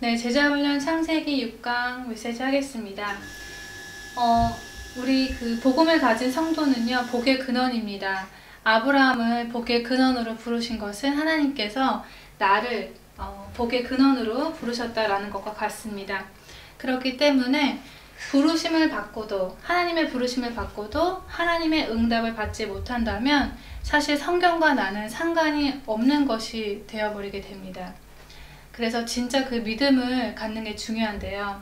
네, 제자훈련 창세기 6강 메시지 하겠습니다. 우리 그 복음을 가진 성도는요, 복의 근원입니다. 아브라함을 복의 근원으로 부르신 것은 하나님께서 나를 복의 근원으로 부르셨다라는 것과 같습니다. 그렇기 때문에 부르심을 받고도, 하나님의 부르심을 받고도 하나님의 응답을 받지 못한다면 사실 성경과 나는 상관이 없는 것이 되어버리게 됩니다. 그래서 진짜 그 믿음을 갖는 게 중요한데요.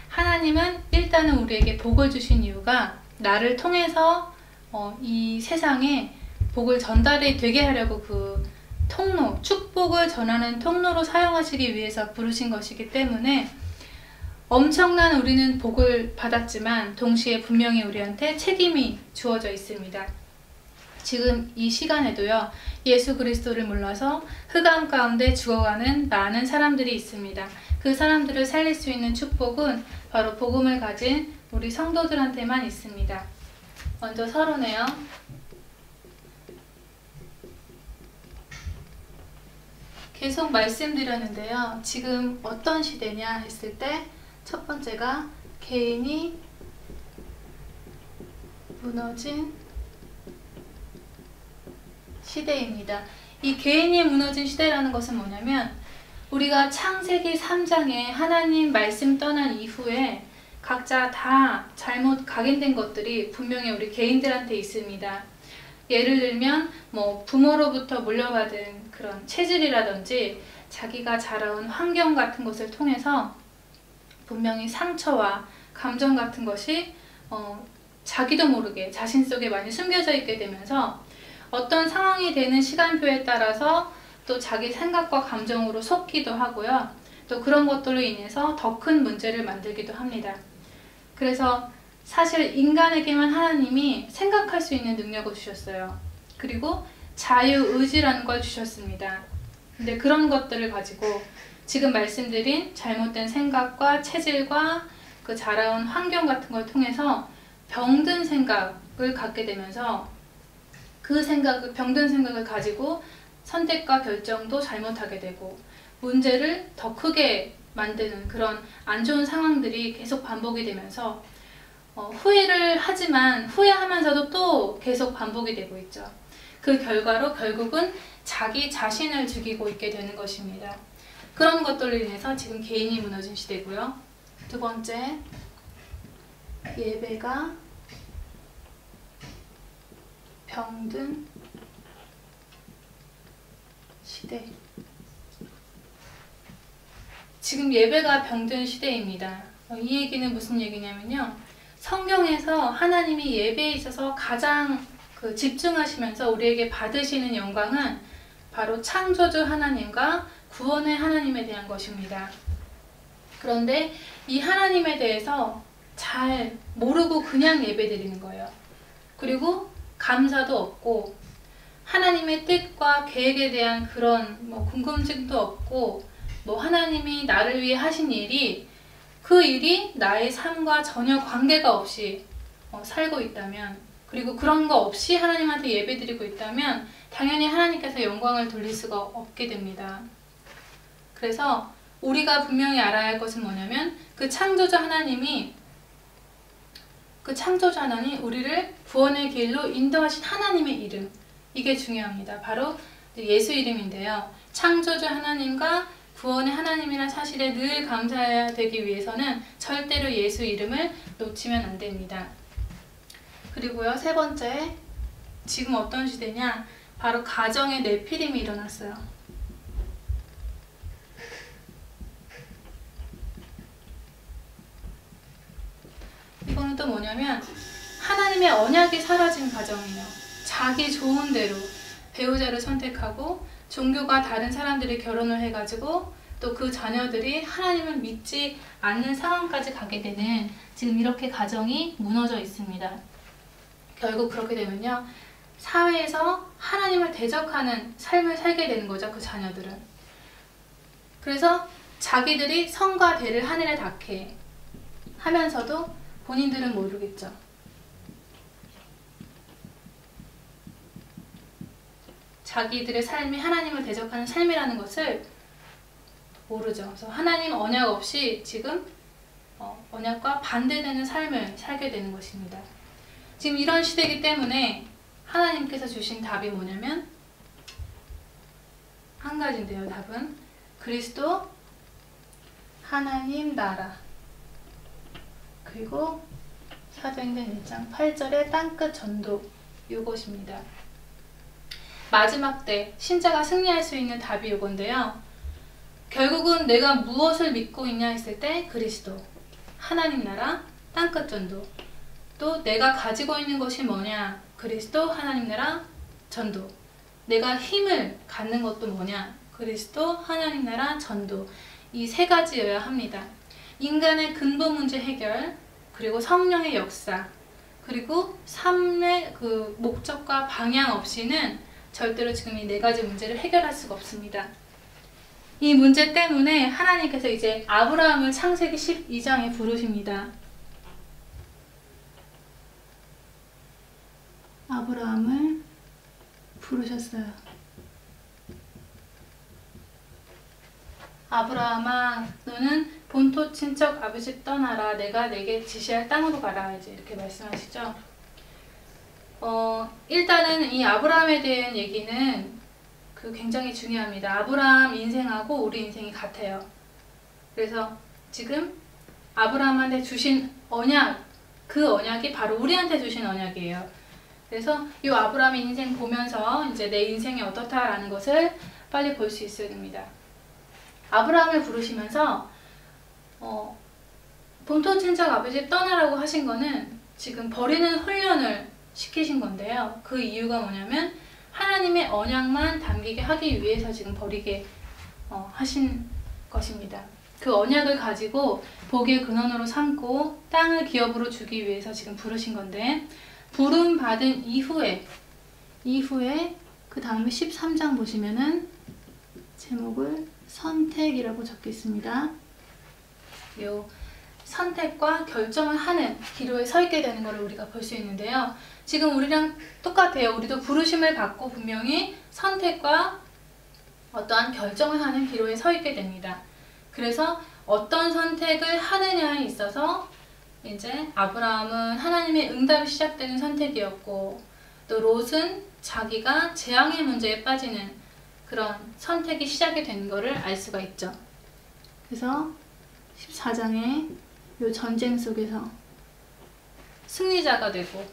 하나님은 일단은 우리에게 복을 주신 이유가 나를 통해서 이 세상에 복을 전달이 되게 하려고 그 통로, 축복을 전하는 통로로 사용하시기 위해서 부르신 것이기 때문에 엄청난 우리는 복을 받았지만 동시에 분명히 우리한테 책임이 주어져 있습니다. 지금 이 시간에도요, 예수 그리스도를 몰라서 흑암 가운데 죽어가는 많은 사람들이 있습니다. 그 사람들을 살릴 수 있는 축복은 바로 복음을 가진 우리 성도들한테만 있습니다. 먼저 서론에요. 계속 말씀드렸는데요. 지금 어떤 시대냐 했을 때 첫 번째가 개인이 무너진 시대입니다. 이 개인이 무너진 시대라는 것은 뭐냐면 우리가 창세기 3장에 하나님 말씀 떠난 이후에 각자 다 잘못 각인된 것들이 분명히 우리 개인들한테 있습니다. 예를 들면 부모로부터 물려받은 그런 체질이라든지 자기가 자라온 환경 같은 것을 통해서 분명히 상처와 감정 같은 것이 자기도 모르게 자신 속에 많이 숨겨져 있게 되면서 어떤 상황이 되는 시간표에 따라서 또 자기 생각과 감정으로 속기도 하고요. 또 그런 것들로 인해서 더 큰 문제를 만들기도 합니다. 그래서 사실 인간에게만 하나님이 생각할 수 있는 능력을 주셨어요. 그리고 자유의지라는 걸 주셨습니다. 근데 그런 것들을 가지고 지금 말씀드린 잘못된 생각과 체질과 그 자라온 환경 같은 걸 통해서 병든 생각을 갖게 되면서 그 병든 생각을 가지고 선택과 결정도 잘못하게 되고 문제를 더 크게 만드는 그런 안 좋은 상황들이 계속 반복이 되면서 후회를 하지만 후회하면서도 또 계속 반복이 되고 있죠. 그 결과로 결국은 자기 자신을 죽이고 있게 되는 것입니다. 그런 것들로 인해서 지금 개인이 무너진 시대고요. 두 번째, 예배가 병든 시대. 지금 예배가 병든 시대입니다. 이 얘기는 무슨 얘기냐면요. 성경에서 하나님이 예배에 있어서 가장 집중하시면서 우리에게 받으시는 영광은 바로 창조주 하나님과 구원의 하나님에 대한 것입니다. 그런데 이 하나님에 대해서 잘 모르고 그냥 예배드리는 거예요. 그리고 감사도 없고 하나님의 뜻과 계획에 대한 그런 궁금증도 없고 하나님이 나를 위해 하신 일이 그 일이 나의 삶과 전혀 관계가 없이 살고 있다면, 그리고 그런 거 없이 하나님한테 예배드리고 있다면 당연히 하나님께서 영광을 돌릴 수가 없게 됩니다. 그래서 우리가 분명히 알아야 할 것은 뭐냐면 그 창조자 하나님 우리를 구원의 길로 인도하신 하나님의 이름, 이게 중요합니다. 바로 예수 이름인데요. 창조주 하나님과 구원의 하나님이라는 사실에 늘 감사해야 되기 위해서는 절대로 예수 이름을 놓치면 안 됩니다. 그리고요, 세 번째, 지금 어떤 시대냐? 바로 가정의 내피림이 일어났어요. 이거는 또 뭐냐면 하나님의 언약이 사라진 가정이에요. 자기 좋은 대로 배우자를 선택하고 종교가 다른 사람들이 결혼을 해가지고 또 그 자녀들이 하나님을 믿지 않는 상황까지 가게 되는 지금 이렇게 가정이 무너져 있습니다. 결국 그렇게 되면요, 사회에서 하나님을 대적하는 삶을 살게 되는 거죠, 그 자녀들은. 그래서 자기들이 성과 대를 하늘에 닿게 하면서도 본인들은 모르겠죠. 자기들의 삶이 하나님을 대적하는 삶이라는 것을 모르죠. 그래서 하나님 언약 없이 지금 언약과 반대되는 삶을 살게 되는 것입니다. 지금 이런 시대이기 때문에 하나님께서 주신 답이 뭐냐면 한 가지인데요. 답은 그리스도, 하나님 나라, 그리고 사도행전 1장 8절의 땅끝 전도, 이것입니다. 마지막 때 신자가 승리할 수 있는 답이 이건데요. 결국은 내가 무엇을 믿고 있냐 했을 때 그리스도, 하나님 나라, 땅끝 전도. 또 내가 가지고 있는 것이 뭐냐? 그리스도, 하나님 나라, 전도. 내가 힘을 갖는 것도 뭐냐? 그리스도, 하나님 나라, 전도. 이 세 가지여야 합니다. 인간의 근본 문제 해결, 그리고 성령의 역사, 그리고 삶의 그 목적과 방향 없이는 절대로 지금 이 네 가지 문제를 해결할 수가 없습니다. 이 문제 때문에 하나님께서 이제 아브라함을 창세기 12장에 부르십니다. 아브라함을 부르셨어요. 아브라함아, 너는 본토 친척 아버지 집 떠나라. 내가 내게 지시할 땅으로 가라. 이제 이렇게 말씀하시죠. 일단은 이 아브라함에 대한 얘기는 굉장히 중요합니다. 아브라함 인생하고 우리 인생이 같아요. 그래서 지금 아브라함한테 주신 언약, 그 언약이 바로 우리한테 주신 언약이에요. 그래서 이 아브라함의 인생 보면서 이제 내 인생이 어떻다라는 것을 빨리 볼 수 있어야 됩니다. 아브라함을 부르시면서 본토 친척 아버지 집 떠나라고 하신 거는 지금 버리는 훈련을 시키신 건데요. 그 이유가 뭐냐면 하나님의 언약만 담기게 하기 위해서 지금 버리게 하신 것입니다. 그 언약을 가지고 복의 근원으로 삼고 땅을 기업으로 주기 위해서 지금 부르신 건데, 부름 받은 이후에 그 다음에 13장 보시면은 제목을 선택이라고 적혀 있습니다. 요 선택과 결정을 하는 기로에 서 있게 되는 것을 우리가 볼 수 있는데요. 지금 우리랑 똑같아요. 우리도 부르심을 받고 분명히 선택과 어떠한 결정을 하는 기로에 서 있게 됩니다. 그래서 어떤 선택을 하느냐에 있어서 이제 아브라함은 하나님의 응답이 시작되는 선택이었고, 또 롯은 자기가 재앙의 문제에 빠지는 그런 선택이 시작이 된 것을 알 수가 있죠. 그래서 14장에 이 전쟁 속에서 승리자가 되고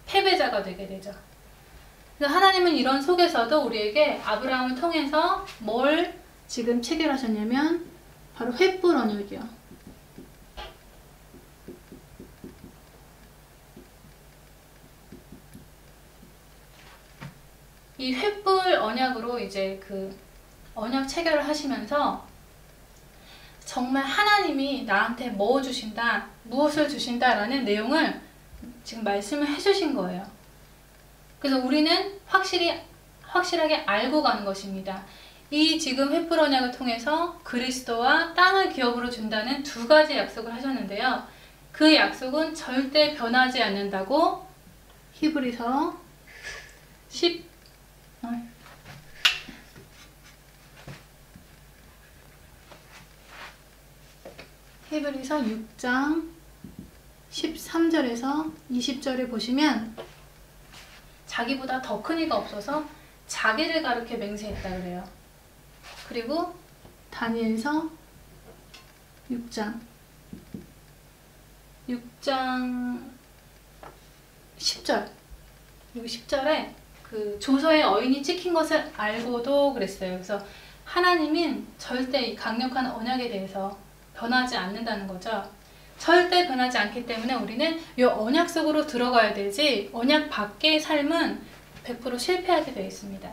패배자가 되게 되죠. 그래서 하나님은 이런 속에서도 우리에게 아브라함을 통해서 뭘 지금 체결하셨냐면 바로 횃불 언약이요. 이 횃불 언약으로 이제 그 언약 체결을 하시면서 정말 하나님이 나한테 뭐 주신다, 무엇을 주신다라는 내용을 지금 말씀을 해주신 거예요. 그래서 우리는 확실하게 알고 가는 것입니다. 이 지금 횃불 언약을 통해서 그리스도와 땅을 기업으로 준다는 두 가지 약속을 하셨는데요. 그 약속은 절대 변하지 않는다고 히브리서 6장 13절에서 20절에 보시면 자기보다 더 큰 이가 없어서 자기를 가르쳐 맹세했다 그래요. 그리고 다니엘서 6장 10절, 그리고 10절에 그 조서의 어인이 찍힌 것을 알고도 그랬어요. 그래서 하나님은 절대 이 강력한 언약에 대해서 변하지 않는다는 거죠. 절대 변하지 않기 때문에 우리는 이 언약 속으로 들어가야 되지, 언약 밖의 삶은 100% 실패하게 되어 있습니다.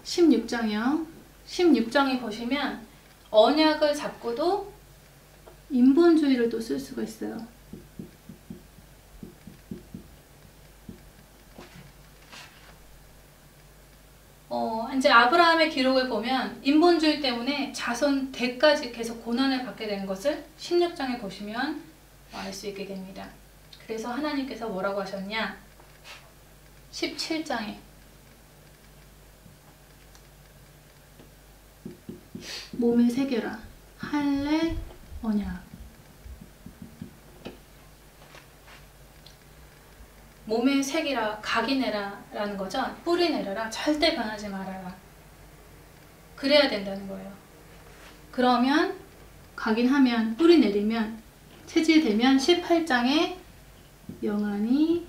16장이요. 16장에 보시면 언약을 잡고도 인본주의를 또 쓸 수가 있어요. 이제 아브라함의 기록을 보면 인본주의 때문에 자손 대까지 계속 고난을 받게 되는 것을 16장에 보시면 알 수 있게 됩니다. 그래서 하나님께서 뭐라고 하셨냐? 17장에 몸에 새겨라. 할례 언약. 몸에 새기라, 각인해라 라는 거죠. 뿌리 내려라. 절대 변하지 말아라. 그래야 된다는 거예요. 그러면 각인하면, 뿌리 내리면, 체질되면 18장에 영안이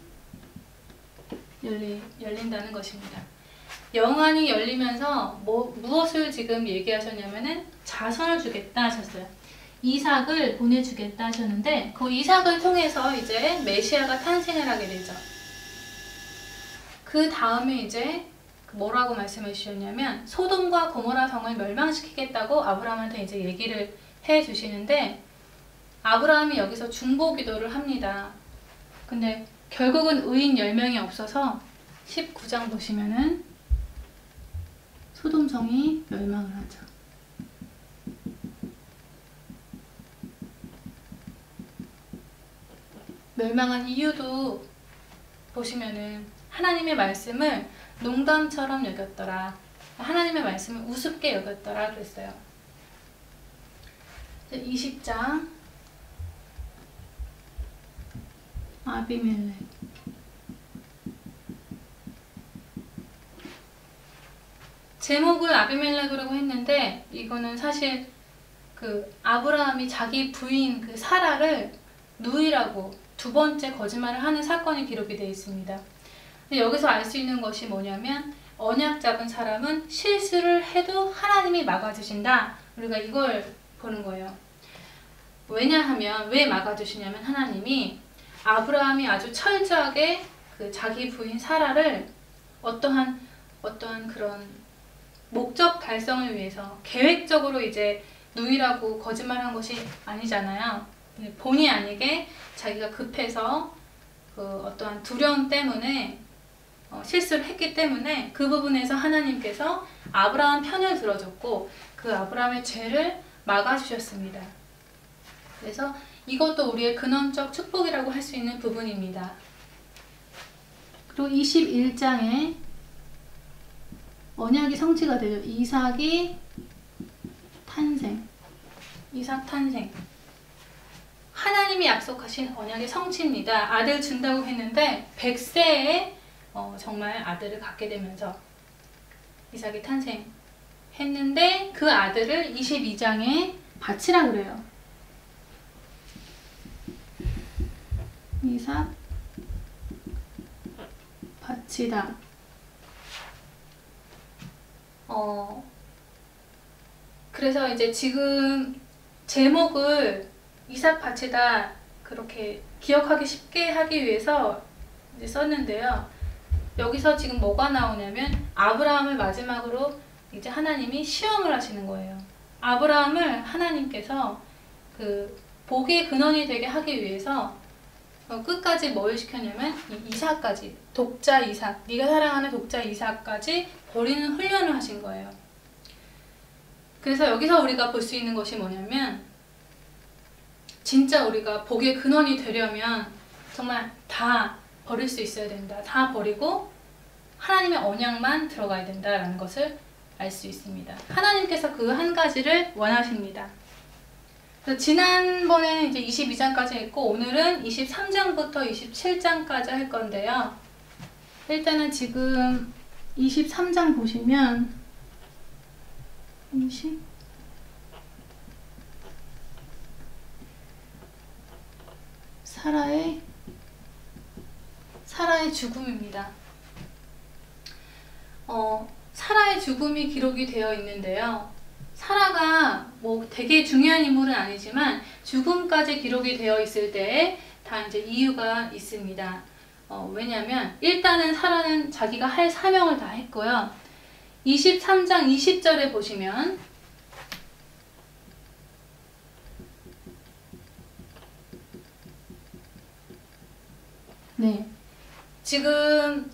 열린다는 것입니다. 영안이 열리면서 무엇을 지금 얘기하셨냐면은 자손을 주겠다 하셨어요. 이삭을 보내주겠다 하셨는데 그 이삭을 통해서 이제 메시아가 탄생을 하게 되죠. 그 다음에 이제 뭐라고 말씀해 주셨냐면 소돔과 고모라 성을 멸망시키겠다고 아브라함한테 이제 얘기를 해 주시는데 아브라함이 여기서 중보 기도를 합니다. 근데 결국은 의인 10명이 없어서 19장 보시면은 소돔성이 멸망을 하죠. 멸망한 이유도 보시면은 하나님의 말씀을 농담처럼 여겼더라. 하나님의 말씀을 우습게 여겼더라 그랬어요. 20장 아비멜렉. 제목을 아비멜렉이라고 했는데 이거는 사실 그 아브라함이 자기 부인 그 사라를 누이라고 두 번째 거짓말을 하는 사건이 기록이 되어 있습니다. 근데 여기서 알 수 있는 것이 뭐냐면 언약 잡은 사람은 실수를 해도 하나님이 막아주신다. 우리가 이걸 보는 거예요. 왜냐하면 왜 막아주시냐면 하나님이 아브라함이 아주 철저하게 그 자기 부인 사라를 어떠한 그런 목적 달성을 위해서 계획적으로 이제 누이라고 거짓말한 것이 아니잖아요. 본의 아니게 자기가 급해서 그 어떠한 두려움 때문에 실수를 했기 때문에 그 부분에서 하나님께서 아브라함 편을 들어줬고 그 아브라함의 죄를 막아주셨습니다. 그래서 이것도 우리의 근원적 축복이라고 할 수 있는 부분입니다. 그리고 21장에 언약이 성취가 되죠. 이삭이 탄생. 이삭 탄생. 하나님이 약속하신 언약의 성취입니다. 아들 준다고 했는데 100세에 정말 아들을 갖게 되면서 이삭이 탄생했는데 그 아들을 22장에 바치라 그래요. 이삭 바치다. 그래서 이제 지금 제목을 이삭 바치다 그렇게 기억하기 쉽게 하기 위해서 이제 썼는데요. 여기서 지금 뭐가 나오냐면 아브라함을 마지막으로 이제 하나님이 시험을 하시는 거예요. 아브라함을 하나님께서 그 복의 근원이 되게 하기 위해서 끝까지 뭘 시켰냐면 이삭까지, 독자 이삭, 네가 사랑하는 독자 이삭까지 버리는 훈련을 하신 거예요. 그래서 여기서 우리가 볼 수 있는 것이 뭐냐면 진짜 우리가 복의 근원이 되려면 정말 다 버릴 수 있어야 된다. 다 버리고 하나님의 언약만 들어가야 된다라는 것을 알 수 있습니다. 하나님께서 그 한 가지를 원하십니다. 그래서 지난번에는 이제 22장까지 했고 오늘은 23장부터 27장까지 할 건데요. 일단은 지금 23장 보시면 사라의 죽음입니다. 사라의 죽음이 기록이 되어 있는데요. 사라가 뭐 되게 중요한 인물은 아니지만 죽음까지 기록이 되어 있을 때에 다 이제 이유가 있습니다. 왜냐면 일단은 사라는 자기가 할 사명을 다 했고요. 23장 20절에 보시면 네, 지금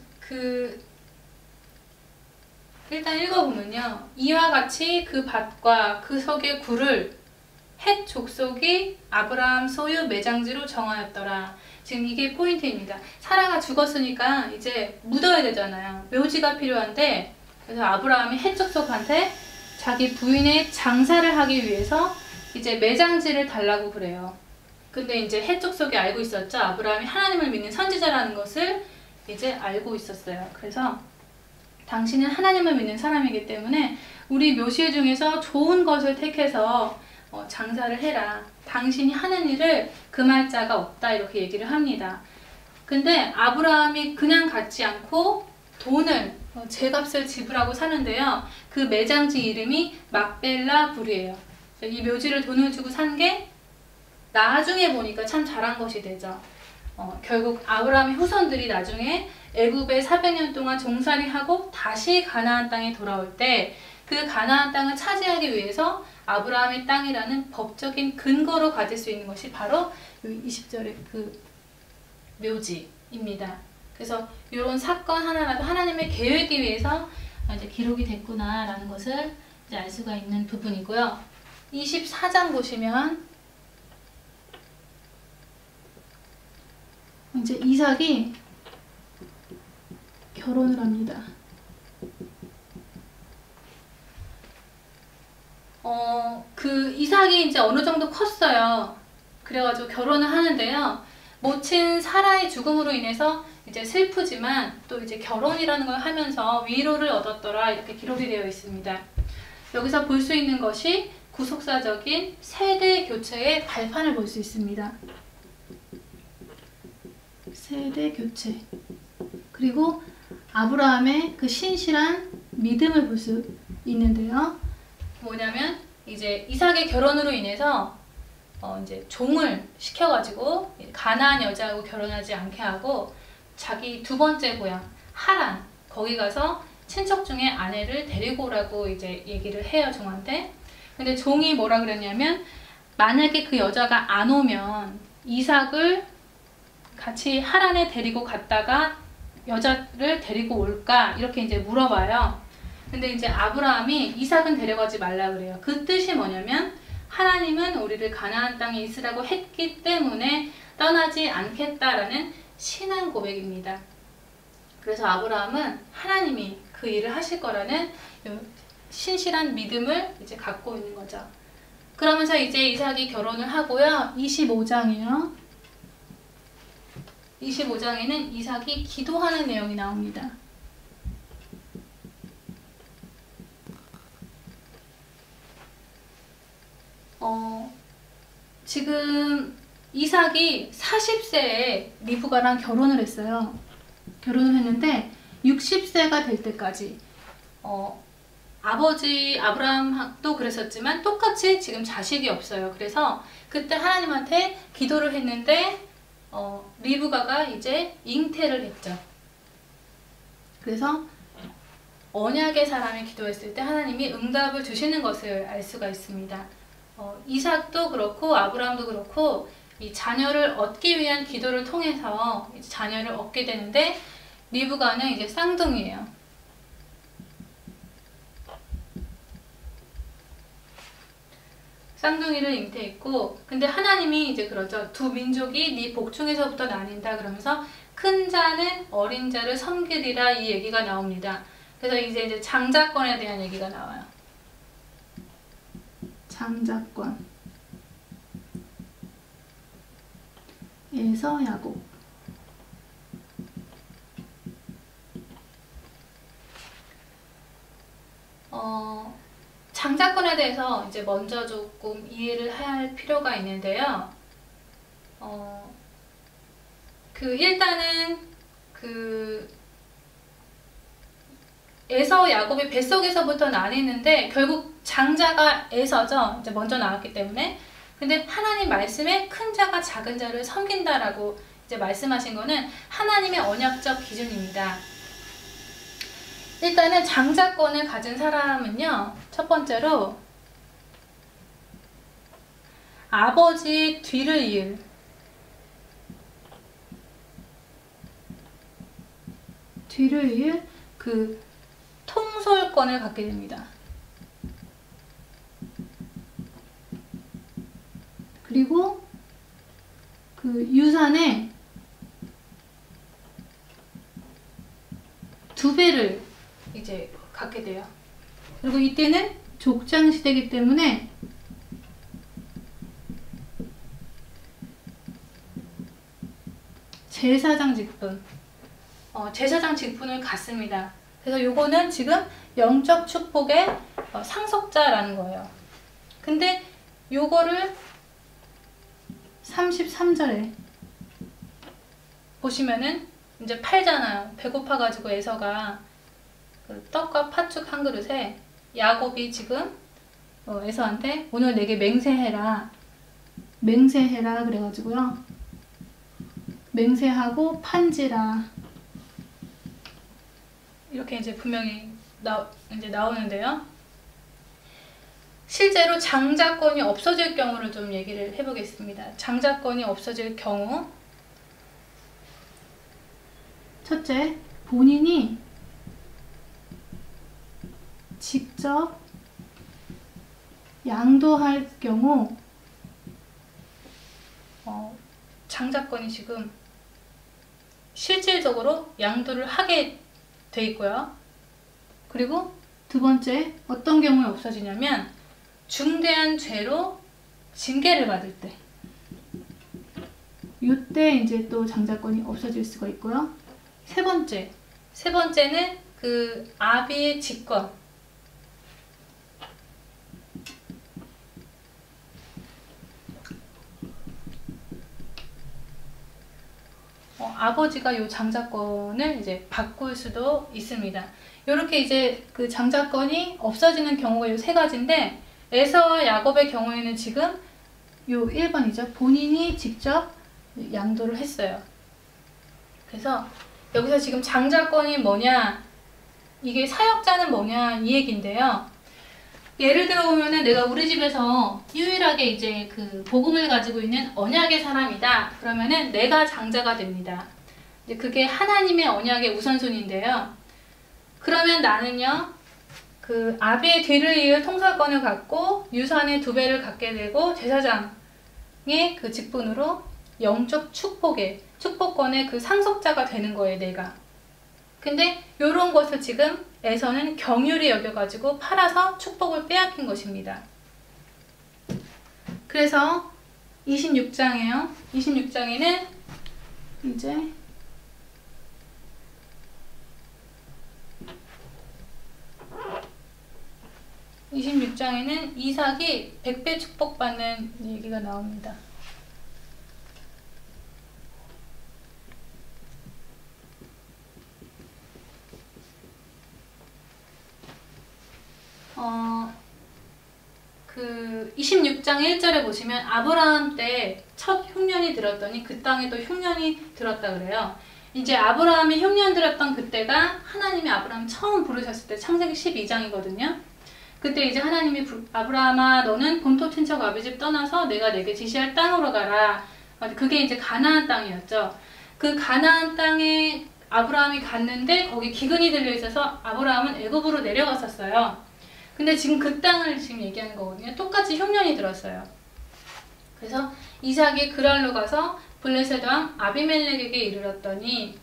일단 읽어보면요. 이와 같이 그 밭과 그 석의 굴을 헷 족속이 아브라함 소유 매장지로 정하였더라. 지금 이게 포인트입니다. 사라가 죽었으니까 이제 묻어야 되잖아요. 묘지가 필요한데 그래서 아브라함이 헷 족속한테 자기 부인의 장사를 하기 위해서 이제 매장지를 달라고 그래요. 근데 이제 해족 속에 알고 있었죠. 아브라함이 하나님을 믿는 선지자라는 것을 이제 알고 있었어요. 그래서 당신은 하나님을 믿는 사람이기 때문에 우리 묘실 중에서 좋은 것을 택해서 장사를 해라. 당신이 하는 일을 금할 자가 없다. 이렇게 얘기를 합니다. 근데 아브라함이 그냥 갖지 않고 돈을 제값을 지불하고 사는데요. 그 매장지 이름이 막벨라 불이에요. 이 묘지를 돈을 주고 산 게 나중에 보니까 참 잘한 것이 되죠. 결국 아브라함의 후손들이 나중에 애굽에 400년 동안 종살이하고 다시 가나안 땅에 돌아올 때 그 가나안 땅을 차지하기 위해서 아브라함의 땅이라는 법적인 근거로 가질 수 있는 것이 바로 20절의 그 묘지입니다. 그래서 이런 사건 하나라도 하나님의 계획에 위해서 이제 기록이 됐구나라는 것을 이제 알 수가 있는 부분이고요. 24장 보시면 이제 이삭이 결혼을 합니다. 그 이삭이 이제 어느 정도 컸어요. 그래가지고 결혼을 하는데요. 모친 사라의 죽음으로 인해서 이제 슬프지만 또 이제 결혼이라는 걸 하면서 위로를 얻었더라 이렇게 기록이 되어 있습니다. 여기서 볼 수 있는 것이 구속사적인 세대 교체의 발판을 볼 수 있습니다. 세대 교체. 그리고 아브라함의 그 신실한 믿음을 볼 수 있는데요. 뭐냐면 이제 이삭의 결혼으로 인해서 이제 종을 시켜가지고 가나안 여자하고 결혼하지 않게 하고 자기 두 번째 고향 하란 거기 가서 친척 중에 아내를 데리고 오라고 이제 얘기를 해요, 종한테. 근데 종이 뭐라 그랬냐면 만약에 그 여자가 안 오면 이삭을 같이 하란에 데리고 갔다가 여자를 데리고 올까 이렇게 이제 물어봐요. 근데 이제 아브라함이 이삭은 데려가지 말라 그래요. 그 뜻이 뭐냐면 하나님은 우리를 가나안 땅에 있으라고 했기 때문에 떠나지 않겠다라는 신앙 고백입니다. 그래서 아브라함은 하나님이 그 일을 하실 거라는 신실한 믿음을 이제 갖고 있는 거죠. 그러면서 이제 이삭이 결혼을 하고요. 25장이요. 25장에는 이삭이 기도하는 내용이 나옵니다. 지금 이삭이 40세에 리브가랑 결혼을 했어요. 결혼을 했는데 60세가 될 때까지 아버지 아브라함도 그랬었지만 똑같이 지금 자식이 없어요. 그래서 그때 하나님한테 기도를 했는데 리브가가 이제 잉태를 했죠. 그래서 언약의 사람이 기도했을 때 하나님이 응답을 주시는 것을 알 수가 있습니다. 이삭도 그렇고 아브라함도 그렇고 이 자녀를 얻기 위한 기도를 통해서 이제 자녀를 얻게 되는데 리브가는 이제 쌍둥이에요. 쌍둥이를 잉태했고 근데 하나님이 이제 그러죠. 두 민족이 네 복중에서부터 나뉜다 그러면서 큰 자는 어린 자를 섬기리라 이 얘기가 나옵니다. 그래서 이제 장자권에 대한 얘기가 나와요. 장자권 에서 야곱 장자권에 대해서 이제 먼저 조금 이해를 할 필요가 있는데요. 일단은 에서 야곱이 뱃속에서부터 나뉘는데 결국 장자가 에서죠. 이제 먼저 나왔기 때문에. 근데 하나님 말씀에 큰 자가 작은 자를 섬긴다라고 이제 말씀하신 거는 하나님의 언약적 기준입니다. 일단은 장자권을 가진 사람은요. 첫 번째로 아버지 뒤를 이을 그 통솔권을 갖게 됩니다. 그리고 그 유산의 2배를 이제 갖게 돼요. 그리고 이때는 족장 시대이기 때문에 제사장 직분, 제사장 직분을 갖습니다. 그래서 요거는 지금 영적 축복의 상속자라는 거예요. 근데 요거를 33절에 보시면은 이제 팔잖아요. 배고파가지고 에서가 그 떡과 팥죽 한 그릇에 야곱이 지금 에서한테 오늘 내게 맹세해라 그래가지고요. 맹세하고 판지라 이렇게 이제 분명히 나오는데요. 실제로 장자권이 없어질 경우를 좀 얘기를 해보겠습니다. 장자권이 없어질 경우, 첫째, 본인이 직접 양도할 경우 장자권이 지금 실질적으로 양도를 하게 돼 있고요. 그리고 두 번째, 어떤 경우에 없어지냐면 중대한 죄로 징계를 받을 때, 이때 이제 또 장자권이 없어질 수가 있고요. 세 번째는 그 아비의 직권, 아버지가 이 장자권을 이제 바꿀 수도 있습니다. 이렇게 이제 그 장자권이 없어지는 경우가 이 세 가지인데, 에서와 야곱의 경우에는 지금 요 1번이죠. 본인이 직접 양도를 했어요. 그래서 여기서 지금 장자권이 뭐냐, 이게 사역자는 뭐냐 이 얘기인데요. 예를 들어 보면은 내가 우리 집에서 유일하게 이제 그 복음을 가지고 있는 언약의 사람이다. 그러면은 내가 장자가 됩니다. 이제 그게 하나님의 언약의 우선순위인데요. 그러면 나는요, 그 아비의 뒤를 이을 통솔권을 갖고 유산의 2배를 갖게 되고 제사장의 그 직분으로 영적 축복권의 그 상속자가 되는 거예요, 내가. 근데 요런 것을 지금 에서는 경휼히 여겨가지고 팔아서 축복을 빼앗긴 것입니다. 그래서 26장에요. 26장에는 이제 26장에는 이삭이 100배 축복받는 얘기가 나옵니다. 그 26장 1절에 보시면 아브라함 때 첫 흉년이 들었더니 그 땅에 또 흉년이 들었다 그래요. 이제 아브라함이 흉년 들었던 그때가 하나님이 아브라함 처음 부르셨을 때 창세기 12장이거든요. 그때 이제 하나님이 아브라함아 너는 본토 친척 아비집 떠나서 내가 내게 지시할 땅으로 가라. 그게 이제 가나안 땅이었죠. 그 가나안 땅에 아브라함이 갔는데 거기 기근이 들려 있어서 아브라함은 애굽으로 내려갔었어요. 근데 지금 그 땅을 지금 얘기하는 거거든요. 똑같이 흉년이 들었어요. 그래서 이삭이 그랄로 가서 블레셋 왕 아비멜렉에게 이르렀더니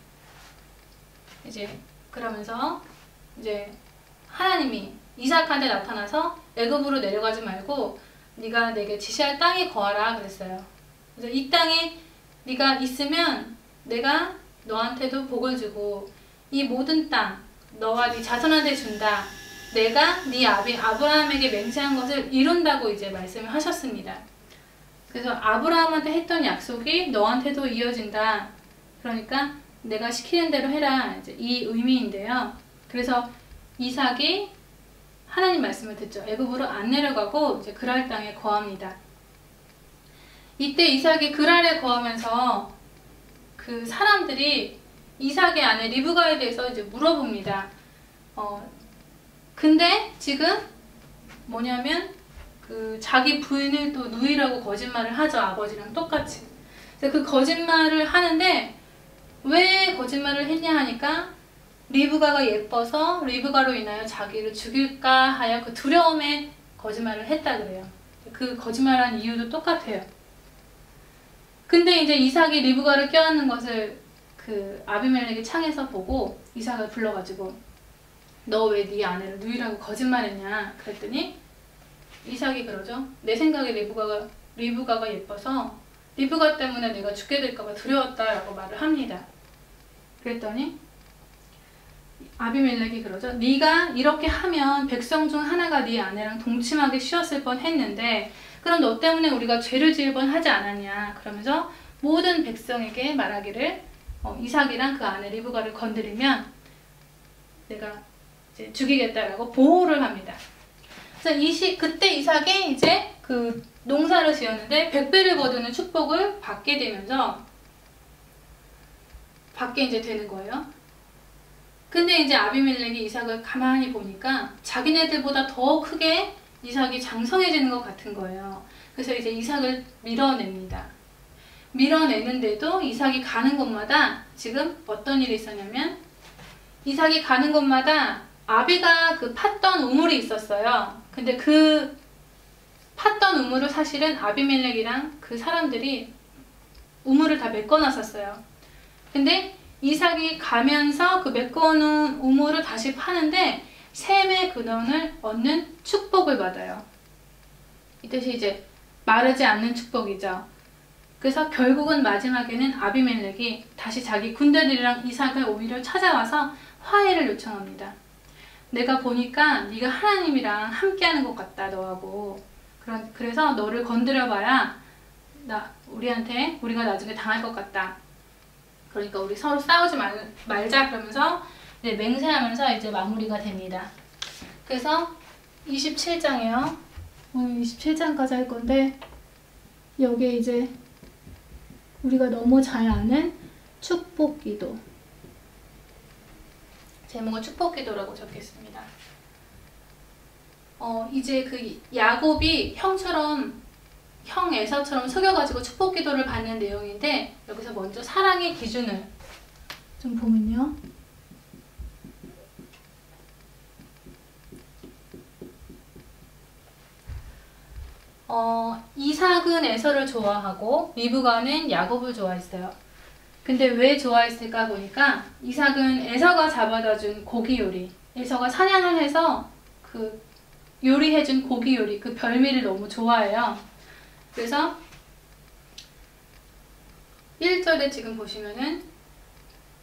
이제 그러면서 이제 하나님이 이삭한테 나타나서 애굽으로 내려가지 말고 네가 내게 지시할 땅에 거하라 그랬어요. 그래서 이 땅에 네가 있으면 내가 너한테도 복을 주고 이 모든 땅 너와 네 자손한테 준다. 내가 네 아비 아브라함에게 맹세한 것을 이룬다고 이제 말씀을 하셨습니다. 그래서 아브라함한테 했던 약속이 너한테도 이어진다. 그러니까 내가 시키는 대로 해라. 이제 이 의미인데요. 그래서 이삭이 하나님 말씀을 듣죠. 애굽으로 안 내려가고 이제 그랄 땅에 거합니다. 이때 이삭이 그랄에 거하면서 그 사람들이 이삭의 아내 리브가에 대해서 이제 물어봅니다. 근데 지금 뭐냐면 그 자기 부인을 또 누이라고 거짓말을 하죠. 아버지랑 똑같이. 그래서 그 거짓말을 하는데 왜 거짓말을 했냐 하니까 리브가가 예뻐서 리브가로 인하여 자기를 죽일까 하여 그 두려움에 거짓말을 했다 그래요. 그 거짓말한 이유도 똑같아요. 근데 이제 이삭이 리브가를 껴안는 것을 그 아비멜렉이 창에서 보고 이삭을 불러가지고 너 왜 네 아내를 누이라고 거짓말했냐 그랬더니 이삭이 그러죠. 내 생각에 리브가가 예뻐서 리브가 때문에 내가 죽게 될까봐 두려웠다라고 말을 합니다. 그랬더니 아비멜렉이 그러죠. 네가 이렇게 하면 백성 중 하나가 네 아내랑 동침하기 쉬웠을 뻔했는데 그럼 너 때문에 우리가 죄를 지을 뻔하지 않았냐. 그러면서 모든 백성에게 말하기를 이삭이랑 그 아내 리브가를 건드리면 내가 이제 죽이겠다라고 보호를 합니다. 그래서 그때 이삭이 이제 그 농사를 지었는데 100배를 거두는 축복을 받게 되면서 받게 이제 되는 거예요. 근데 이제 아비멜렉이 이삭을 가만히 보니까 자기네들보다 더 크게 이삭이 장성해지는 것 같은 거예요. 그래서 이제 이삭을 밀어냅니다. 밀어내는데도 이삭이 가는 곳마다 지금 어떤 일이 있었냐면 이삭이 가는 곳마다 아비가 그 팠던 우물이 있었어요. 근데 그 팠던 우물을 사실은 아비멜렉이랑 그 사람들이 우물을 다 메꿔놨었어요. 근데 이삭이 가면서 그 메꿔놓은 우물을 다시 파는데 샘의 근원을 얻는 축복을 받아요. 이 뜻이 이제 마르지 않는 축복이죠. 그래서 결국은 마지막에는 아비멜렉이 다시 자기 군대들이랑 이삭을 오히려 찾아와서 화해를 요청합니다. 내가 보니까 네가 하나님이랑 함께하는 것 같다 너하고. 그래서 너를 건드려봐야 우리가 나중에 당할 것 같다. 그러니까 우리 서로 싸우지 말자 그러면서 이제 맹세하면서 이제 마무리가 됩니다. 그래서 27장이에요. 오늘 27장까지 할 건데 여기에 이제 우리가 너무 잘 아는 축복기도 제목은 축복기도라고 적겠습니다. 이제 그 야곱이 형 에사처럼 속여가지고 축복기도를 받는 내용인데 여기서 먼저 사랑의 기준을 좀 보면요. 이삭은 에서를 좋아하고 리브가는 야곱을 좋아했어요. 근데 왜 좋아했을까 보니까 이삭은 에서가 잡아다 준 고기 요리, 에서가 사냥을 해서 그 요리해준 고기 요리, 그 별미를 너무 좋아해요. 그래서 1절에 지금 보시면은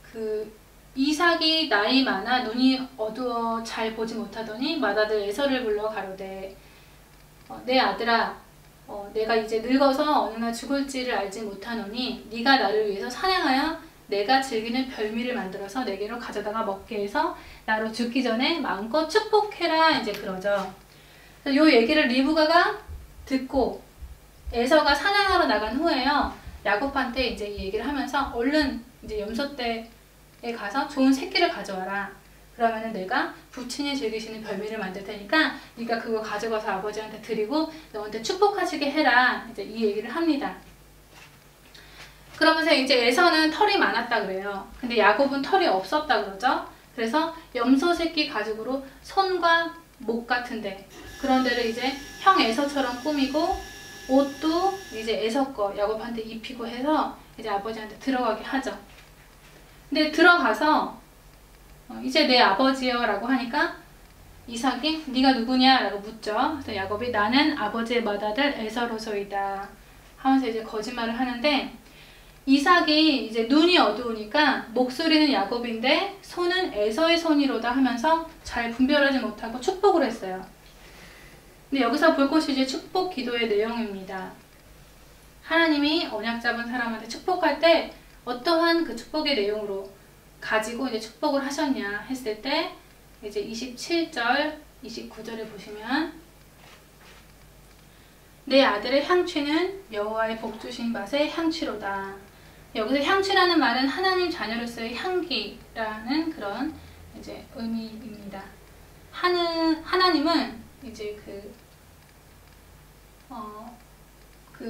그 이삭이 나이 많아 눈이 어두워 잘 보지 못하더니 맏아들 에서를 불러 가로되 내 아들아 내가 이제 늙어서 어느 날 죽을지를 알지 못하노니 네가 나를 위해서 사냥하여 내가 즐기는 별미를 만들어서 내게로 가져다가 먹게 해서 나로 죽기 전에 마음껏 축복해라 이제 그러죠. 요 얘기를 리브가가 듣고 에서가 사냥하러 나간 후에요. 야곱한테 이제 이 얘기를 하면서 얼른 이제 염소떼에 가서 좋은 새끼를 가져와라. 그러면은 내가 부친이 즐기시는 별미를 만들 테니까 네가 그거 가져가서 아버지한테 드리고 너한테 축복하시게 해라. 이제 이 얘기를 합니다. 그러면서 이제 에서는 털이 많았다 그래요. 근데 야곱은 털이 없었다 그러죠. 그래서 염소 새끼 가죽으로 손과 목 같은데 그런 데를 이제 형 에서처럼 꾸미고 옷도 이제 에서 거 야곱한테 입히고 해서 이제 아버지한테 들어가게 하죠. 근데 들어가서 이제 내 아버지요 라고 하니까 이삭이 네가 누구냐 라고 묻죠. 그래서 야곱이 나는 아버지의 맏아들 에서로소이다 하면서 이제 거짓말을 하는데 이삭이 이제 눈이 어두우니까 목소리는 야곱인데 손은 에서의 손이로다 하면서 잘 분별하지 못하고 축복을 했어요. 근데 여기서 볼 것이 이제 축복 기도의 내용입니다. 하나님이 언약 잡은 사람한테 축복할 때 어떠한 그 축복의 내용으로 가지고 이제 축복을 하셨냐 했을 때 이제 27절, 29절에 보시면 내 아들의 향취는 여호와의 복 주신 밭의 향취로다. 여기서 향취라는 말은 하나님 자녀로서의 향기라는 그런 이제 의미입니다. 하나님은 이제 그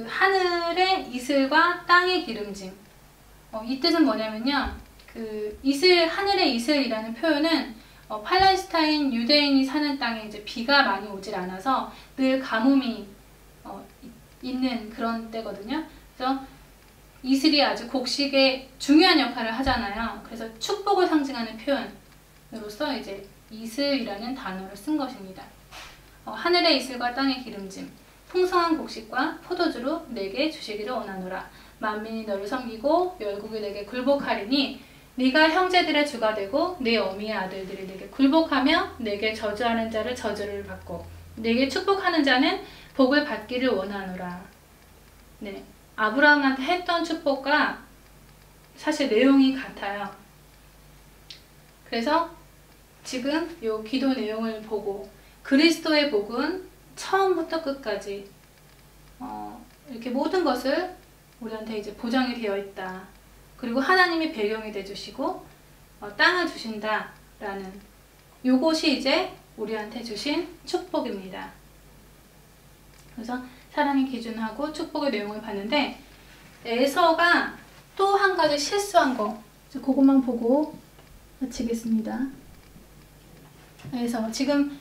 하늘의 이슬과 땅의 기름짐. 이 뜻은 뭐냐면요. 그 하늘의 이슬이라는 표현은 팔레스타인 유대인이 사는 땅에 이제 비가 많이 오질 않아서 늘 가뭄이 있는 그런 때거든요. 그래서 이슬이 아주 곡식에 중요한 역할을 하잖아요. 그래서 축복을 상징하는 표현으로서 이제 이슬이라는 단어를 쓴 것입니다. 하늘의 이슬과 땅의 기름짐, 풍성한 곡식과 포도주로 내게 주시기를 원하노라. 만민이 너를 섬기고 열국이 내게 굴복하리니 네가 형제들의 주가 되고 네 어미의 아들들이 내게 굴복하며 내게 저주하는 자를 저주를 받고 내게 축복하는 자는 복을 받기를 원하노라. 네, 아브라함한테 했던 축복과 사실 내용이 같아요. 그래서 지금 이 기도 내용을 보고 그리스도의 복은 처음부터 끝까지 이렇게 모든 것을 우리한테 이제 보장이 되어 있다. 그리고 하나님이 배경이 되주시고 땅을 주신다라는 요것이 이제 우리한테 주신 축복입니다. 그래서 사랑의 기준하고 축복의 내용을 봤는데 에서가 또 한 가지 실수한 거 그것만 보고 마치겠습니다. 그래서 지금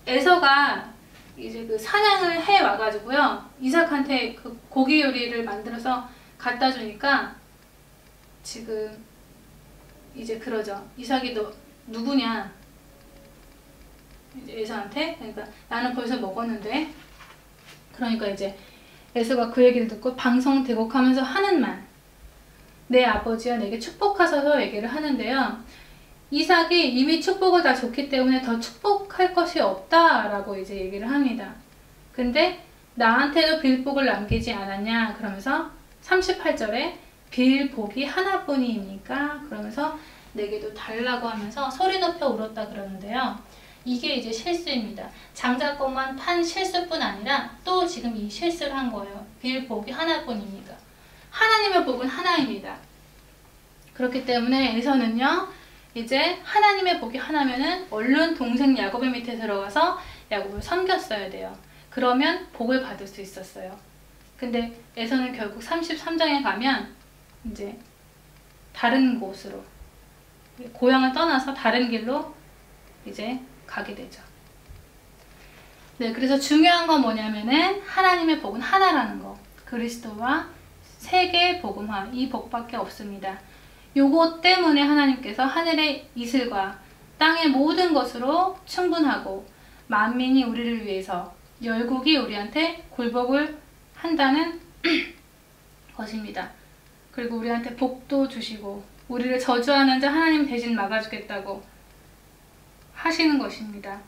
에서가 이제 그 사냥을 해 와가지고요 이삭한테 그 고기 요리를 만들어서 갖다 주니까 지금 이제 그러죠. 이삭이 너 누구냐? 이제 에서한테 그러니까 나는 벌써 먹었는데 그러니까 이제 에서가 그 얘기를 듣고 방성대곡하면서 하는 말 내 아버지와 내게 축복하소서 얘기를 하는데요. 이삭이 이미 축복을 다 줬기 때문에 더 축복할 것이 없다라고 이제 얘기를 합니다. 근데 나한테도 빌복을 남기지 않았냐 그러면서 38절에 빌복이 하나뿐이니까 그러면서 내게도 달라고 하면서 소리 높여 울었다 그러는데요. 이게 이제 실수입니다. 장자권만 판 실수뿐 아니라 또 지금 이 실수를 한 거예요. 빌복이 하나뿐이니까. 하나님의 복은 하나입니다. 그렇기 때문에 에서는요. 이제 하나님의 복이 하나면은 얼른 동생 야곱의 밑에 들어가서 야곱을 섬겼어야 돼요. 그러면 복을 받을 수 있었어요. 근데 에서는 결국 33장에 가면 이제 다른 곳으로 고향을 떠나서 다른 길로 이제 가게 되죠. 네, 그래서 중요한 건 뭐냐면은 하나님의 복은 하나라는 거. 그리스도와 세계 복음화 이 복밖에 없습니다. 요것 때문에 하나님께서 하늘의 이슬과 땅의 모든 것으로 충분하고 만민이 우리를 위해서 열국이 우리한테 굴복을 한다는 것입니다. 그리고 우리한테 복도 주시고 우리를 저주하는 자 하나님 대신 막아주겠다고 하시는 것입니다.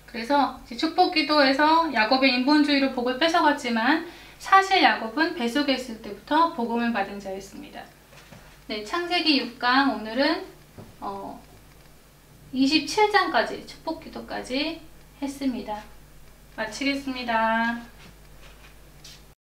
그래서 축복기도에서 야곱의 인본주의로 복을 뺏어갔지만 사실 야곱은 뱃속에 있을 때부터 복음을 받은 자였습니다. 네, 창세기 6강 오늘은 27장까지 축복기도까지 했습니다. 마치겠습니다.